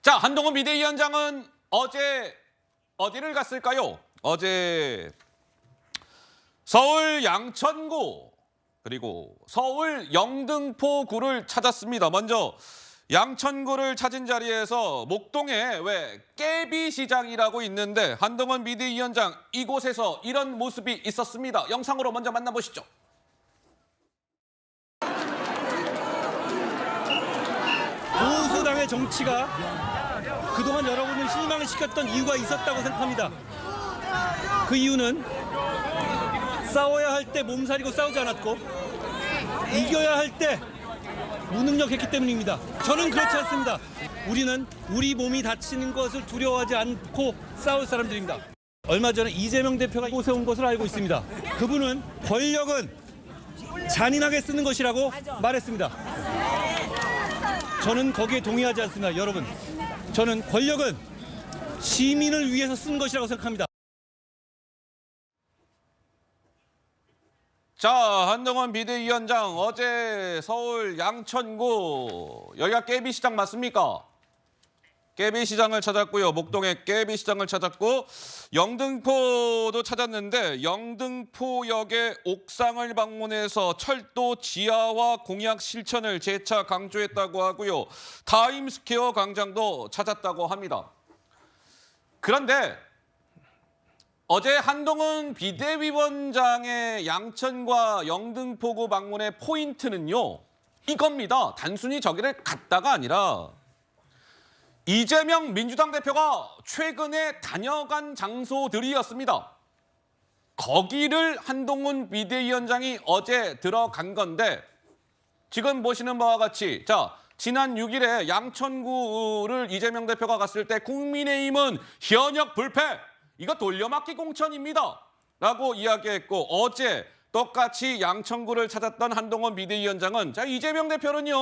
자, 한동훈 비대위원장은 어제 어디를 갔을까요? 어제 서울 양천구 그리고 서울 영등포구를 찾았습니다. 먼저 양천구를 찾은 자리에서 목동에 왜 깨비시장이라고 있는데 한동훈 비대위원장 이곳에서 이런 모습이 있었습니다. 영상으로 먼저 만나보시죠. 보수당의 정치가 그동안 여러분을 실망을 시켰던 이유가 있었다고 생각합니다. 그 이유는 싸워야 할 때 몸살이고 싸우지 않았고 이겨야 할 때 무능력했기 때문입니다. 저는 그렇지 않습니다. 우리는 우리 몸이 다치는 것을 두려워하지 않고 싸울 사람들입니다. 얼마 전에 이재명 대표가 이곳에 온 것을 알고 있습니다. 그분은 권력은 잔인하게 쓰는 것이라고 말했습니다. 저는 거기에 동의하지 않습니다. 여러분, 저는 권력은 시민을 위해서 쓴 것이라고 생각합니다. 자, 한동훈 비대위원장 어제 서울 양천구 여기가 깨비시장 맞습니까? 깨비시장을 찾았고요. 목동의 깨비시장을 찾았고 영등포도 찾았는데 영등포역의 옥상을 방문해서 철도 지하화 공약 실천을 재차 강조했다고 하고요. 타임스퀘어 광장도 찾았다고 합니다. 그런데 어제 한동훈 비대위원장의 양천과 영등포구 방문의 포인트는요. 이겁니다. 단순히 저기를 갔다가 아니라 이재명 민주당 대표가 최근에 다녀간 장소들이었습니다. 거기를 한동훈 비대위원장이 어제 들어간 건데 지금 보시는 바와 같이 자 지난 6일에 양천구를 이재명 대표가 갔을 때 국민의힘은 현역 불패 이거 돌려막기 공천입니다. 라고 이야기했고 어제 똑같이 양천구를 찾았던 한동훈 비대위원장은 자 이재명 대표는요.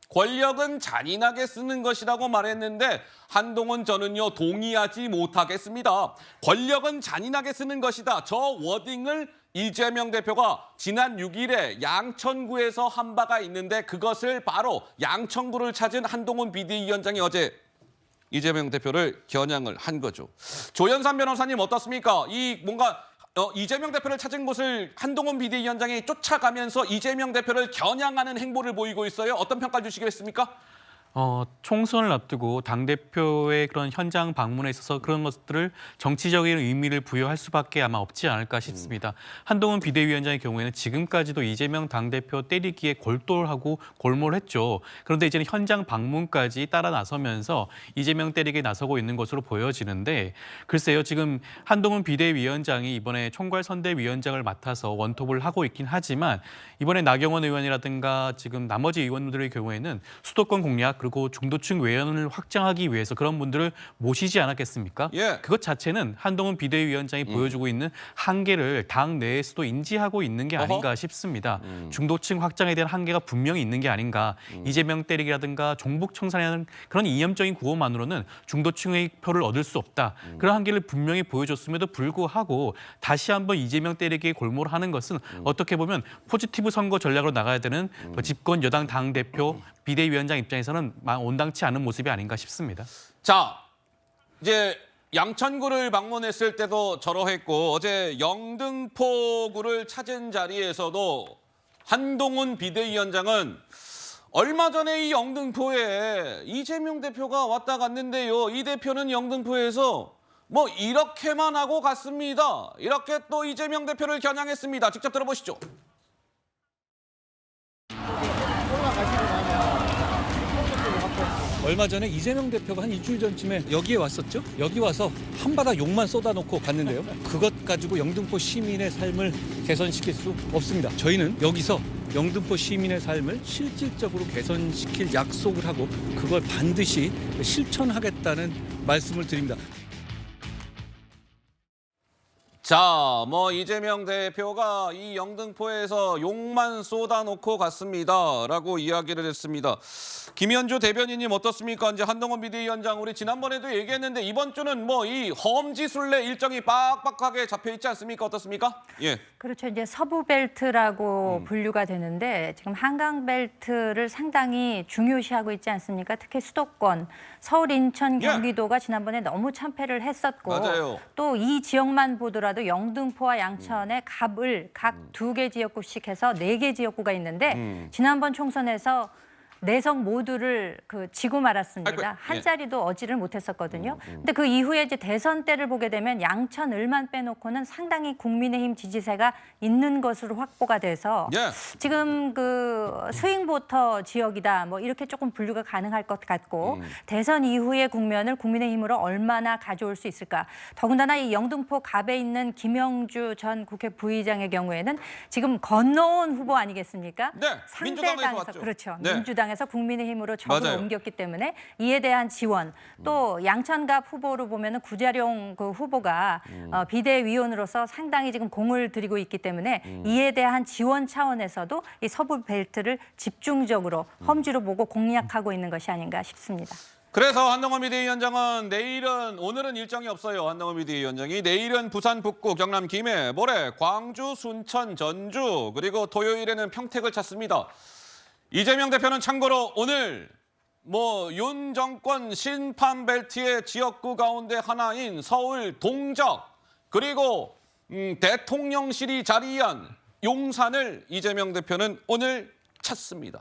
권력은 잔인하게 쓰는 것이라고 말했는데 한동훈 저는요 동의하지 못하겠습니다. 권력은 잔인하게 쓰는 것이다. 저 워딩을 이재명 대표가 지난 6일에 양천구에서 한 바가 있는데 그것을 바로 양천구를 찾은 한동훈 비대위원장이 어제 이재명 대표를 겨냥을 한 거죠. 조현삼 변호사님 어떻습니까? 이 뭔가 이재명 대표를 찾은 곳을 한동훈 비대위원장이 쫓아가면서 이재명 대표를 겨냥하는 행보를 보이고 있어요. 어떤 평가 주시겠습니까? 총선을 앞두고 당대표의 그런 현장 방문에 있어서 그런 것들을 정치적인 의미를 부여할 수밖에 아마 없지 않을까 싶습니다. 한동훈 비대위원장의 경우에는 지금까지도 이재명 당대표 때리기에 골똘하고 골몰했죠. 그런데 이제는 현장 방문까지 따라 나서면서 이재명 때리기에 나서고 있는 것으로 보여지는데 글쎄요. 지금 한동훈 비대위원장이 이번에 총괄선대위원장을 맡아서 원톱을 하고 있긴 하지만 이번에 나경원 의원이라든가 지금 나머지 의원들의 경우에는 수도권 공략 그리고 중도층 외연을 확장하기 위해서 그런 분들을 모시지 않았겠습니까? 예. 그것 자체는 한동훈 비대위원장이 보여주고 있는 한계를 당 내에서도 인지하고 있는 게 아닌가 싶습니다. 중도층 확장에 대한 한계가 분명히 있는 게 아닌가. 이재명 때리기라든가 종북 청산이라는 그런 이념적인 구호만으로는 중도층의 표를 얻을 수 없다. 그런 한계를 분명히 보여줬음에도 불구하고 다시 한번 이재명 때리기에 골몰하는 것은 어떻게 보면 포지티브 선거 전략으로 나가야 되는 집권 여당 당대표 비대위원장 입장에서는 온당치 않은 모습이 아닌가 싶습니다. 자, 이제 양천구를 방문했을 때도 저러했고 어제 영등포구를 찾은 자리에서도 한동훈 비대위원장은 얼마 전에 이 영등포에 이재명 대표가 왔다 갔는데요. 이 대표는 영등포에서 뭐 이렇게만 하고 갔습니다. 이렇게 또 이재명 대표를 겨냥했습니다. 직접 들어보시죠. 얼마 전에 이재명 대표가 한 일주일 전쯤에 여기에 왔었죠. 여기 와서 한바다 욕만 쏟아놓고 갔는데요. 그것 가지고 영등포 시민의 삶을 개선시킬 수 없습니다. 저희는 여기서 영등포 시민의 삶을 실질적으로 개선시킬 약속을 하고 그걸 반드시 실천하겠다는 말씀을 드립니다. 자, 뭐 이재명 대표가 이 영등포에서 욕만 쏟아놓고 갔습니다라고 이야기를 했습니다. 김현주 대변인님 어떻습니까? 이제 한동훈 비대위원장 우리 지난번에도 얘기했는데 이번 주는 뭐 이 험지순례 일정이 빡빡하게 잡혀 있지 않습니까? 어떻습니까? 예. 그렇죠. 이제 서부 벨트라고 분류가 되는데 지금 한강 벨트를 상당히 중요시하고 있지 않습니까? 특히 수도권, 서울, 인천, 예. 경기도가 지난번에 너무 참패를 했었고 맞아요. 또 이 지역만 보더라도 영등포와 양천에 갑을 각 2개 지역구씩 해서 4개 지역구가 있는데 지난번 총선에서 내성 모두를 지고 말았습니다. 아이고, 예. 한 자리도 얻지를 못했었거든요. 근데 그 이후에 이제 대선 때를 보게 되면 양천 을만 빼놓고는 상당히 국민의힘 지지세가 있는 것으로 확보가 돼서 예. 지금 스윙보터 지역이다 뭐 이렇게 조금 분류가 가능할 것 같고 대선 이후의 국면을 국민의힘으로 얼마나 가져올 수 있을까. 더군다나 이 영등포 갑에 있는 김영주 전 국회 부의장의 경우에는 지금 건너온 후보 아니겠습니까? 네, 민주당에서 상대당에서 왔죠. 그렇죠. 네. 민주당에서 국민의힘으로 적으로 맞아요. 옮겼기 때문에 이에 대한 지원 또 양천갑 후보로 보면은 구자룡 후보가 비대위원으로서 상당히 지금 공을 들이고 있기 때문에 이에 대한 지원 차원에서도 이 서부 벨트를 집중적으로 험지로 보고 공략하고 있는 것이 아닌가 싶습니다. 그래서 한동훈 비대위원장은 오늘은 일정이 없어요. 한동훈 비대위원장이 내일은 부산 북구, 경남 김해, 모레 광주, 순천, 전주 그리고 토요일에는 평택을 찾습니다. 이재명 대표는 참고로 오늘 윤 정권 신판 벨트의 지역구 가운데 하나인 서울 동적 그리고 대통령실이 자리한 용산을 이재명 대표는 오늘 찾습니다.